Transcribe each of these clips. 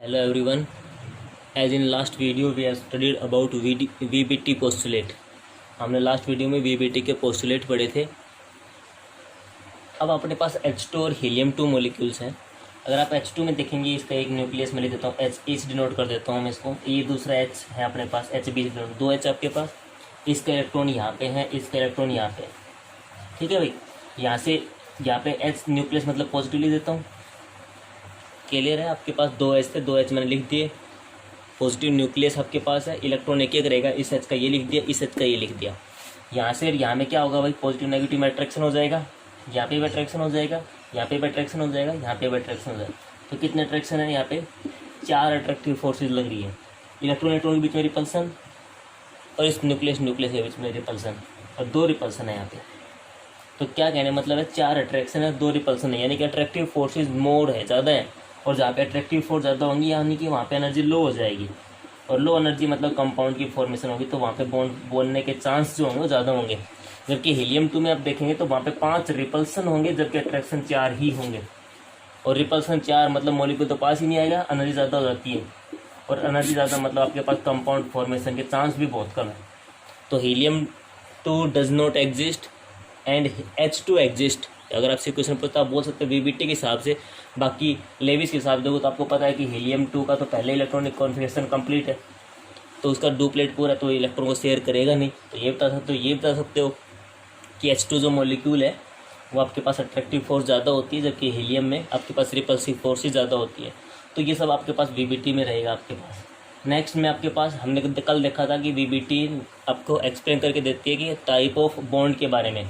Hello everyone. As in last video we have studied about VBT postulate. हमने last video में VBT के postulate पढ़े थे. अब अपने पास H2 और हीलियम-2 मॉलिक्यूल्स हैं. अगर आप H2 में देखेंगे, इसका एक न्यूक्लियस में लिख देता हूँ, H डिनोट कर देता हूँ मैं इसको. ये दूसरा H है अपने पास, H दो H आपके पास. इसका इलेक्ट्रॉन यहाँ पे है, इसका इलेक्ट्रॉन यहाँ पे. ठीक है भाई. यहाँ से यहाँ पे H न्यूक्लियस मतलब पॉजिटिवली देता हूँ. क्लियर है. आपके पास दो H थे, दो H मैंने लिख दिए. पॉजिटिव न्यूक्लियस आपके पास है, इलेक्ट्रॉन एक एक रहेगा. इस H का ये लिख दिया, इस H का ये लिख दिया. यहाँ से यहाँ में क्या होगा भाई, पॉजिटिव नेगेटिव में अट्रैक्शन हो जाएगा. यहाँ पे भी अट्रैक्शन हो जाएगा, यहाँ पे भी अट्रैक्शन हो जाएगा, यहाँ पे भी अट्रैक्शन हो जाएगा. तो कितने अट्रैक्शन है यहाँ पे? 4 अट्रैक्टिव फोर्सेज लग रही है. इलेक्ट्रॉन इलेक्ट्रॉन के बीच में रिपल्सन, और इस न्यूक्लियस के बीच में रिपल्सन, और 2 रिपल्सन है यहाँ पे. तो क्या कहने मतलब है, 4 अट्रैक्शन है, 2 रिपल्सन है. यानी कि अट्रैक्टिव फोर्सेज मोर है, ज़्यादा है. और जहाँ पे अट्रैक्टिव फोर्स ज़्यादा होंगी यानी कि वहाँ पे एनर्जी लो हो जाएगी. और लो एनर्जी मतलब कंपाउंड की फॉर्मेशन होगी, तो वहाँ पे बॉन्ड बोलने के चांस जो होंगे वो ज़्यादा होंगे. जबकि हीलियम-2 में आप देखेंगे तो वहाँ पे 5 रिपल्सन होंगे, जबकि अट्रैक्शन 4 ही होंगे. और रिपल्सन 4 मतलब मॉलिक्यूल तो पास ही नहीं आएगा, एनर्जी ज़्यादा हो जाती है. और एनर्जी ज़्यादा मतलब आपके पास कंपाउंड फॉर्मेशन के चांस भी बहुत कम है. तो helium two does not exist and H2 exist. अगर आपसे क्वेश्चन पूछता आप बोल सकते हैं VBT के हिसाब से. बाकी लेविस के हिसाब से देखो तो आपको पता है कि हीलियम-2 का तो पहले इलेक्ट्रॉनिक कॉन्फिगरेशन कंप्लीट है, तो उसका डुप्लेट पूरा, तो इलेक्ट्रॉन को शेयर करेगा नहीं. तो ये बता सकते हो कि H2 जो मॉलिक्यूल है वो आपके पास अट्रैक्टिव फोर्स ज़्यादा होती है, जबकि हीलियम में आपके पास रिपल्सिव फोर्स ही ज़्यादा होती है. तो ये सब आपके पास VBT में रहेगा आपके पास. नेक्स्ट में आपके पास हमने कल देखा था कि VBT आपको एक्सप्लेन करके देती है कि टाइप ऑफ बॉन्ड के बारे में.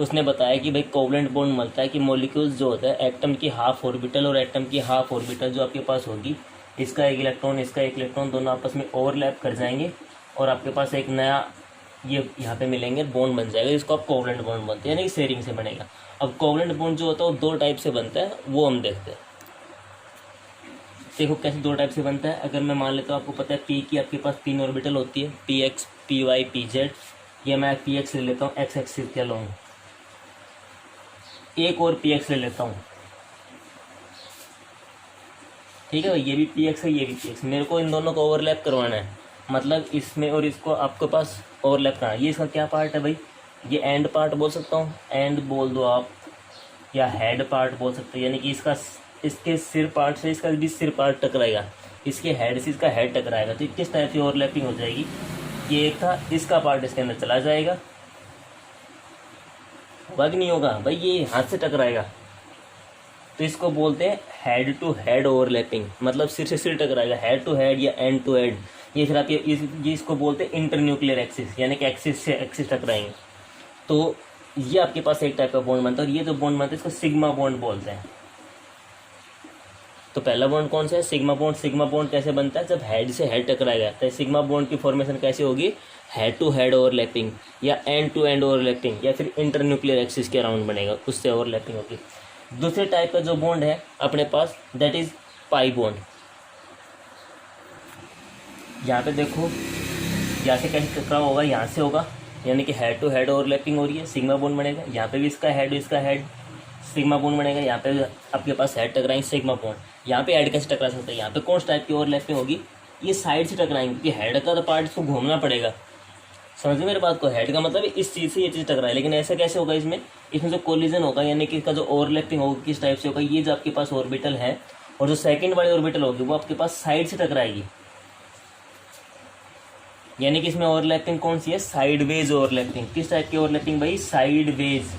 उसने बताया कि भाई कोवलेंट बॉन्ड मिलता है कि मॉलिक्यूल्स जो होता है, एटम की हाफ ऑर्बिटल और एटम की हाफ ऑर्बिटल जो आपके पास होगी, इसका एक इलेक्ट्रॉन, इसका एक इलेक्ट्रॉन, दोनों आपस में ओवरलैप कर जाएंगे और आपके पास एक नया ये यहाँ पे मिलेंगे, बॉन्ड बन जाएगा. इसको आप कोवलेंट बॉन्ड बोलते हैं, यानी कि शेयरिंग से बनेगा. अब कोवलेंट बॉन्ड जो होता है वो 2 टाइप से बनता है, वो हम देखते हैं. देखो कैसे 2 टाइप से बनता है. अगर मैं मान लेता हूँ, आपको पता है P की आपके पास 3 ऑर्बिटल होती है, PX, PY, PZ. ये मैं PX ले लेता हूँ, X एक्सिस के अलोंग. एक और PX ले लेता हूँ. ठीक है भाई, ये भी PX है, ये भी PX. मेरे को इन दोनों को ओवरलैप करवाना है, मतलब इसमें और इसको आपके पास ओवरलैप करना है. ये इसका क्या पार्ट है भाई, ये एंड पार्ट बोल सकता हूँ, एंड बोल दो आप, या हेड पार्ट बोल सकते हैं. यानी कि इसके सिर पार्ट से इसका भी सिर पार्ट टकराएगा, इसके हेड से इसका हेड टकराएगा. तो किस टाइप की ओवरलैपिंग हो जाएगी, ये एक था, इसका पार्ट इसके अंदर चला जाएगा. होगा कि नहीं होगा भाई, ये हाथ से टकराएगा. तो इसको बोलते हैं हेड टू हेड ओवरलैपिंग, मतलब सिर से सिर टकराएगा, हेड टू हेड या एंड टू हेड. ये फिर आप ये इसको बोलते हैं इंटरन्यूक्लियर एक्सिस, यानी कि एक्सिस से एक्सिस टकराएंगे. तो ये आपके पास एक टाइप का बॉन्ड बनता है. और ये जो बॉन्ड बनता है इसको सिग्मा बॉन्ड बोलते हैं. तो पहला बॉन्ड कौन सा है, सिग्मा बॉन्ड. सिग्मा बॉन्ड कैसे बनता है, जब हेड से हेड टकराएगा. तो सिग्मा बॉन्ड की फॉर्मेशन कैसे होगी, हेड टू हेड ओवरलैपिंग, या एंड टू एंड ओवरलैपिंग, या फिर इंटरन्यूक्लियर एक्सिस के अराउंड बनेगा, उससे ओवरलैपिंग होगी. दूसरे टाइप का जो बॉन्ड है अपने पास, दैट इज पाई बॉन्ड. यहाँ पे देखो, यहाँ से कैसे टकराव होगा, यहाँ से होगा, यानी कि हेड टू हेड ओवरलैपिंग हो रही है, सिग्मा बॉन्ड बनेगा. यहाँ पे भी इसका हेड सिग्मा बॉन्ड बनेगा. यहाँ पे आपके पास हेड टकराएंगे, सिग्मा बॉन्ड. यहाँ पे हेड कैसे टकरा सकता है, यहाँ पे कौन सा टाइप की ओवरलैपिंग होगी, ये साइड से टकराएंगे, क्योंकि हेड का तो पार्ट इसको घूमना पड़ेगा. समझिए मेरे बात को, हेड का मतलब इस चीज़ से ये चीज़ टकराए. लेकिन ऐसा कैसे होगा, इसमें जो कोलिजन होगा, यानी कि इसका जो ओवरलैपिंग होगा किस टाइप से होगा, ये जो आपके पास ऑर्बिटल है और जो सेकंड वाली ऑर्बिटल होगी वो आपके पास साइड से टकराएगी. यानी कि इसमें ओवरलैपिंग कौन सी है, साइडवेज ओवरलैपिंग. किस टाइप की ओवरलैपिंग भाई, साइडवेज.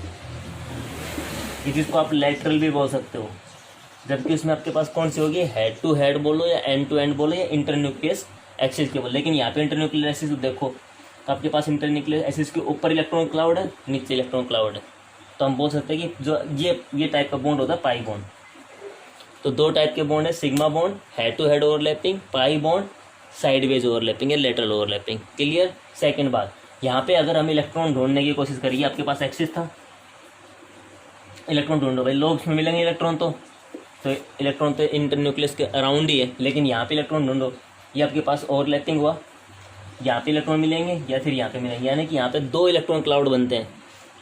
जिसको आप लेटरल भी बोल सकते हो. जबकि उसमें आपके पास कौन सी होगी, हेड टू हेड बोलो, या एंड टू एंड बोलो, या इंटरन्यूक्लियस एक्सिस के बोलो. लेकिन यहाँ पे इंटरन्यूक्लियर एक्सिस देखो, तो आपके पास इंटरन्यूक्लियर एक्सिस के ऊपर इलेक्ट्रॉन क्लाउड है, नीचे इलेक्ट्रॉन क्लाउड है. तो हम बोल सकते हैं कि जो ये टाइप का बॉन्ड होता है पाई बॉन्ड. तो 2 टाइप के बॉन्ड है, sigma bond head to head overlapping, pi bond sideways overlapping या लेटरल ओवरलैपिंग. क्लियर. सेकेंड बात, यहाँ पे अगर हम इलेक्ट्रॉन ढूंढने की कोशिश करिए, आपके पास एक्सिस था, इलेक्ट्रॉन ढूंढो भाई, लोब्स में मिलेंगे इलेक्ट्रॉन. तो इलेक्ट्रॉन तो इंटरन्यूक्लियस के अराउंड ही है, लेकिन यहाँ पे इलेक्ट्रॉन ढूंढो, ये आपके पास ओवरलैपिंग हुआ, यहाँ पे इलेक्ट्रॉन मिलेंगे या फिर यहाँ पे मिलेंगे. यानी कि यहाँ पे 2 इलेक्ट्रॉन क्लाउड बनते हैं,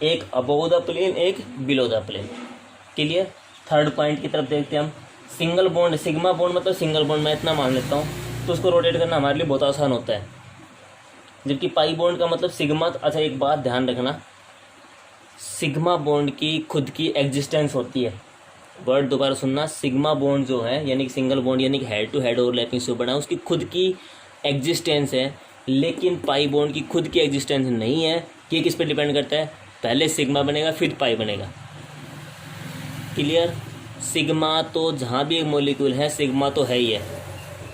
एक अबोव द प्लेन, एक below the plane. Clear. Third point की तरफ देखते हैं हम, सिंगल बॉन्ड, सिग्मा बॉन्ड मतलब सिंगल बॉन्ड, मैं इतना मान लेता हूँ, तो उसको रोटेट करना हमारे लिए बहुत आसान होता है। जबकि पाई बॉन्ड का मतलब सिग्मा, अच्छा एक बात ध्यान रखना, सिग्मा बॉन्ड की खुद की एग्जिस्टेंस होती है। वर्ड दोबारा सुनना, सिग्मा बॉन्ड जो है यानी कि सिंगल बॉन्ड यानी कि हेड टू हेड ओवरलैपिंग से बना, उसकी खुद की एग्जिस्टेंस है। लेकिन पाई बॉन्ड की खुद की एग्जिस्टेंस नहीं है। ये किस पे डिपेंड करता है, पहले सिग्मा बनेगा फिर पाई बनेगा। क्लियर। सिग्मा तो जहाँ भी एक मॉलिक्यूल है सिग्मा तो है ही है,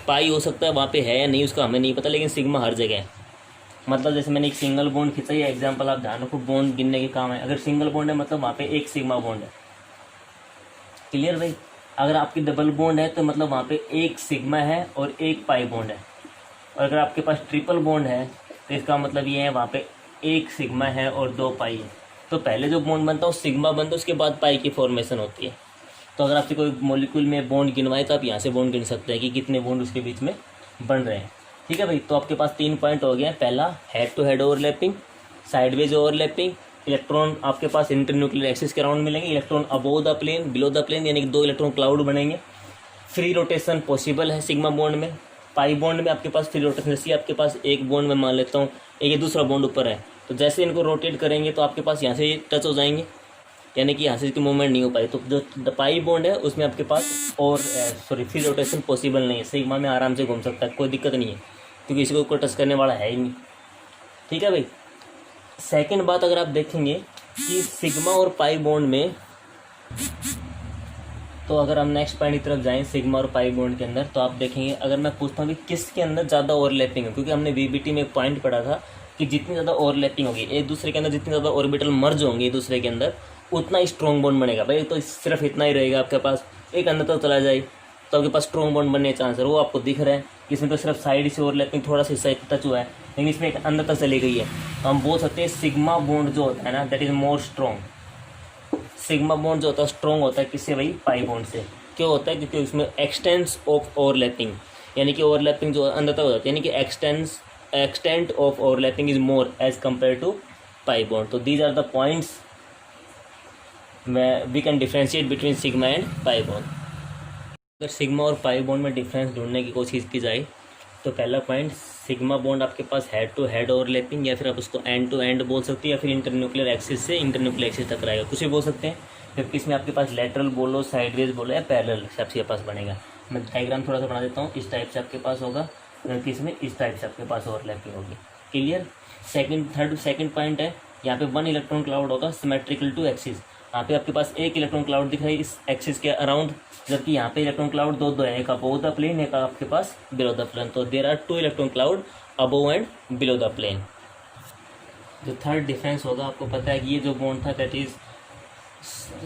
पाई हो सकता है वहाँ पे है या नहीं उसका हमें नहीं पता, लेकिन सिग्मा हर जगह है। मतलब जैसे मैंने एक सिंगल बॉन्ड खींचा, ये एग्जांपल आप ध्यान रखो, बॉन्ड गिनने के काम है। अगर सिंगल बॉन्ड है मतलब वहाँ पे एक सिग्मा बॉन्ड है। क्लियर भाई। अगर आपकी डबल बॉन्ड है तो मतलब वहाँ पे एक सिग्मा है और एक पाई बॉन्ड है। और अगर आपके पास ट्रिपल बॉन्ड है तो इसका मतलब ये है वहाँ पे एक सिग्मा है और दो पाई है। तो पहले जो बॉन्ड बनता है वो सिग्मा बनता है, उसके बाद पाई की फॉर्मेशन होती है। तो अगर आपसे कोई मॉलिक्यूल में बॉन्ड गिनवाए तो आप यहाँ से बॉन्ड गिन सकते हैं कि कितने बॉन्ड उसके बीच में बन रहे हैं। ठीक है भाई। तो आपके पास 3 पॉइंट हो गए। पहला head to head overlapping, sideways overlapping, electron आपके पास इंटरन्यूक्लियर एक्सिस के अराउंड मिलेंगे, electron above the plane below the plane यानी कि 2 इलेक्ट्रॉन क्लाउड बनेंगे। फ्री रोटेशन पॉसिबल है सिग्मा बॉन्ड में। पाई बॉन्ड में आपके पास फ्री रोटेशन, जैसे आपके पास एक बॉन्ड में मान लेता हूँ, एक दूसरा बॉन्ड ऊपर है, तो जैसे इनको रोटेट करेंगे तो आपके पास यहाँ से टच हो जाएंगे, यानी कि यहाँ से इसकी मूवमेंट नहीं हो पाई। तो जो पाई बॉन्ड है उसमें आपके पास और फ्री रोटेशन पॉसिबल नहीं है। सिग्मा में आराम से घूम सकता है, कोई दिक्कत नहीं है, क्योंकि इसको कोई टच करने वाला है ही नहीं। ठीक है भाई। सेकंड बात अगर आप देखेंगे कि सिग्मा और पाई बॉन्ड में, तो अगर हम नेक्स्ट पॉइंट की तरफ जाएं सिग्मा और पाई बॉन्ड के अंदर, तो आप देखेंगे अगर मैं पूछता हूँ कि किसके अंदर ज़्यादा ओवरलैपिंग है, क्योंकि हमने वीबीटी में एक पॉइंट पढ़ा था कि जितनी ज़्यादा ओवरलैपिंग होगी एक दूसरे के अंदर, जितनी ज़्यादा ऑर्बिटल मर्ज होंगे एक दूसरे के अंदर, उतना स्ट्रॉन्ग बॉन्ड बनेगा। भाई तो सिर्फ इतना ही रहेगा आपके पास, एक अंदर तक चला जाए तो आपके पास स्ट्रॉन्ग बॉन्ड बनने के चांस है। वो आपको दिख रहा है, इसमें तो सिर्फ साइड से ओवरलैपिंग थोड़ा सा हिस्सा टच हुआ है, लेकिन इसमें एक अंदर तक चली गई है। तो हम बोल सकते हैं सिग्मा बॉन्ड जो होता है ना, that is more strong. Sigma bond जो होता है स्ट्रॉन्ग होता है किससे भाई, पाई बॉन्ड से। क्यों होता है, क्योंकि उसमें एक्सटेंस ऑफ ओवरलैपिंग यानी कि ओवरलैपिंग जो अंदर तक हो जाती है, यानी कि extent of overlapping is more as compare to pi bond. तो these are the points we can differentiate between sigma and pi bond. अगर सिग्मा और पाई बॉन्ड में डिफरेंस ढूंढने की कोशिश की जाए तो पहला पॉइंट, सिग्मा बॉन्ड आपके पास हेड टू हेड ओवरलैपिंग, या फिर आप उसको एंड टू एंड बोल सकते हैं, या फिर इंटरन्यूक्लियर एक्सिस से इंटरन्यूक्लियर एक्सिस तक रहेगा, कुछ भी बोल सकते हैं। जबकि इसमें आपके पास लेटरल बोलो, साइडवेज बोलो या पैरेलल से आपके पास बनेगा। मैं डायग्राम थोड़ा सा बना देता हूँ। इस टाइप से आपके पास होगा, जबकि इसमें इस टाइप से आपके पास ओवरलैपिंग होगी। क्लियर। सेकंड पॉइंट है, यहाँ पे 1 इलेक्ट्रॉन क्लाउड होगा सिमेट्रिकल टू एक्सिस। यहाँ पे आपके पास एक इलेक्ट्रॉन क्लाउड दिख रहा है इस एक्सिस के अराउंड, जबकि यहाँ पे इलेक्ट्रॉन क्लाउड दो है, एक अबोव द प्लेन, एक आपके पास बिलो द प्लेन। तो there are 2 electron cloud above and below the plane. जो थर्ड डिफरेंस होगा, आपको पता है कि ये जो बॉन्ड था दैट इज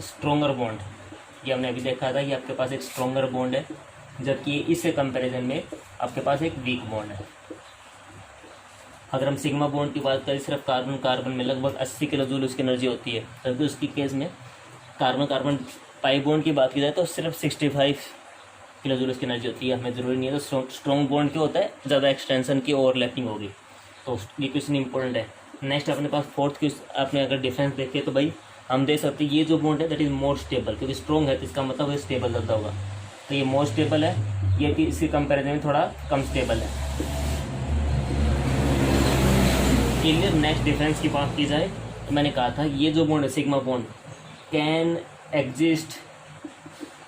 स्ट्रोंगर बॉन्ड। ये हमने अभी देखा था कि आपके पास एक स्ट्रोंगर बॉन्ड है, जबकि इससे कंपैरिजन में आपके पास एक वीक बॉन्ड है। अगर हम सिग्मा बॉन्ड की बात करें, सिर्फ कार्बन कार्बन में लगभग 80 किलो जूल उसकी एनर्जी होती है, जबकि उसकी केस में कार्बन कार्बन पाई बॉन्ड की बात की जाए तो सिर्फ 65 किलो जूल उसकी एनर्जी होती है। हमें ज़रूरी नहीं है। तो स्ट्रॉन्ग बॉन्ड क्यों होता है, ज़्यादा एक्सटेंशन की ओवरलैपिंग होगी। तो ये क्वेश्चन इंपॉर्टेंट है। नेक्स्ट अपने पास फोर्थ क्वेश्चन, आपने अगर डिफरेंस देखे तो भाई हम देख सकते हैं ये जो बॉन्ड है दैट इज मोर स्टेबल, क्योंकि स्ट्रॉन्ग है तो इसका मतलब है स्टेबल ज़्यादा होगा। तो ये मोर स्टेबल है, ये कि इसके कंपेरिजन में थोड़ा कम स्टेबल है। क्लियर। नेक्स्ट डिफरेंस की बात की जाए तो मैंने कहा था ये जो बॉन्ड है sigma bond can exist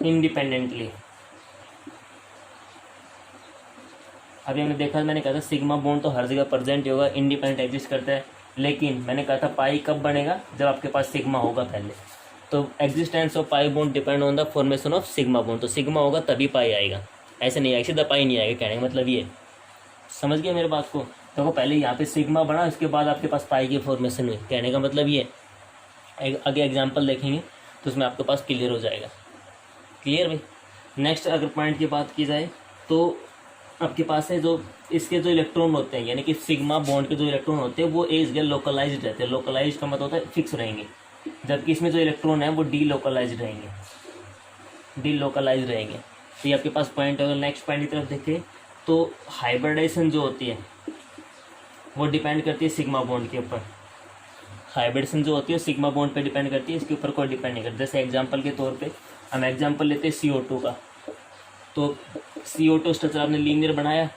independently. अभी हमने देखा, मैंने कहा था सिग्मा बॉन्ड तो हर जगह प्रेजेंट होगा, इंडिपेंडेंट एग्जिस्ट करता है, लेकिन मैंने कहा था पाई कब बनेगा, जब आपके पास सिग्मा होगा पहले। तो existence of pi bond depend on the formation of sigma bond. तो सिग्मा होगा तभी पाई आएगा, ऐसे नहीं आएगा, सीधा पाई नहीं आएगा। कहने का मतलब ये, समझ गए मेरे बात को। तो पहले यहाँ पे सिग्मा बना, उसके बाद आपके पास पाई की फॉर्मेशन हुई। कहने का मतलब ये, आगे एग्जाम्पल देखेंगे तो उसमें आपके पास क्लियर हो जाएगा। क्लियर भाई। नेक्स्ट अगर पॉइंट की बात की जाए तो आपके पास है जो इसके जो इलेक्ट्रॉन होते हैं, यानी कि सिग्मा बॉन्ड के जो इलेक्ट्रॉन होते हैं वो एक जगह लोकलाइज्ड रहते हैं। लोकलाइज्ड का मतलब होता है फिक्स रहेंगे, जबकि इसमें जो इलेक्ट्रॉन है वो डीलोकलाइज्ड रहेंगे, डीलोकलाइज्ड रहेंगे। तो ये आपके पास पॉइंट है। अगर नेक्स्ट पॉइंट की तरफ देखें तो हाइब्रिडाइजेशन जो होती है वो डिपेंड करती है सिग्मा बॉन्ड के ऊपर। हाइब्रिडेशन जो होती है सिग्मा बॉन्ड पे डिपेंड करती है, इसके ऊपर कोई डिपेंड नहीं करता। जैसे एग्जांपल के तौर पे हम एग्जांपल लेते हैं CO2 का। तो CO2 स्ट्रक्चर आपने लीनियर बनाया।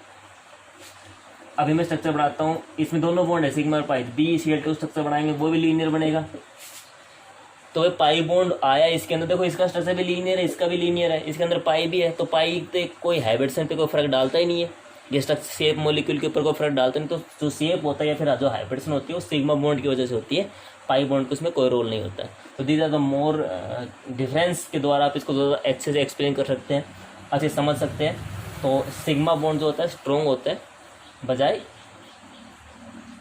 अभी मैं स्ट्रक्चर बनाता हूँ, इसमें दोनों बॉन्ड है सिग्मा और पाई, BeCl2 स्ट्रक्चर बनाएंगे वो भी लीनियर बनेगा। तो ये पाई बॉन्ड आया इसके अंदर, देखो इसका स्ट्रक्चर भी लीनियर है, इसका भी लीनियर है, इसके अंदर पाई भी है, तो पाई पे कोई हाइब्रिडेशन पे कोई फर्क डालता ही नहीं है, ये स्ट्रक्चर शेप मॉलिक्यूल के ऊपर कोई फर्क डालता नहीं। तो जो शेप होता है या फिर जो हाइब्रिडेशन होती है वो सिग्मा बॉन्ड की वजह से होती है, पाई बॉन्ड को उसमें कोई रोल नहीं होता है। तो these are the more difference के द्वारा आप इसको ज़्यादा अच्छे से एक्सप्लेन कर सकते हैं, अच्छे से समझ सकते हैं। तो सिग्मा बॉन्ड जो होता है स्ट्रॉन्ग होता है बजाय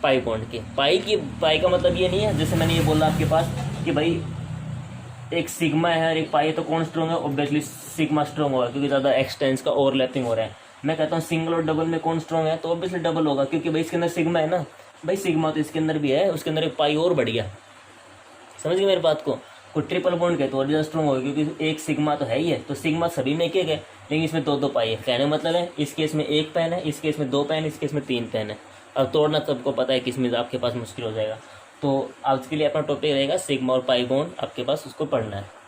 पाई बॉन्ड के। पाई का मतलब ये नहीं है जैसे मैंने ये बोला आपके पास कि भाई एक सिग्मा है और एक पाई है तो कौन स्ट्रॉन्ग है, ऑब्वियसली सिग्मा स्ट्रॉन्ग होगा क्योंकि ज़्यादा एक्सटेंस का ओवरलैपिंग हो रहा है। मैं कहता हूँ सिंगल और डबल में कौन स्ट्रॉन्ग है, तो ऑब्वियसली डबल होगा क्योंकि भाई इसके अंदर सिग्मा है ना, भाई सिग्मा तो इसके अंदर भी है, उसके अंदर एक पाई और बढ़ गया। समझ गए मेरी बात को। कोई ट्रिपल बॉन्ड के तो और ज़्यादा स्ट्रॉन्ग होगा क्योंकि एक सिग्मा तो है ही है, तो सिग्मा सभी में एक एक है लेकिन इसमें दो दो पाई है। कहने मतलब है इस केस में एक पेन है, इस केस में दो पेन, इस केस में तीन पेन है। अब तोड़ना सबको पता है, किसमें आपके पास मुश्किल हो जाएगा। तो आज के लिए अपना टॉपिक रहेगा सिग्मा और पाई बॉन्ड, आपके पास उसको पढ़ना है।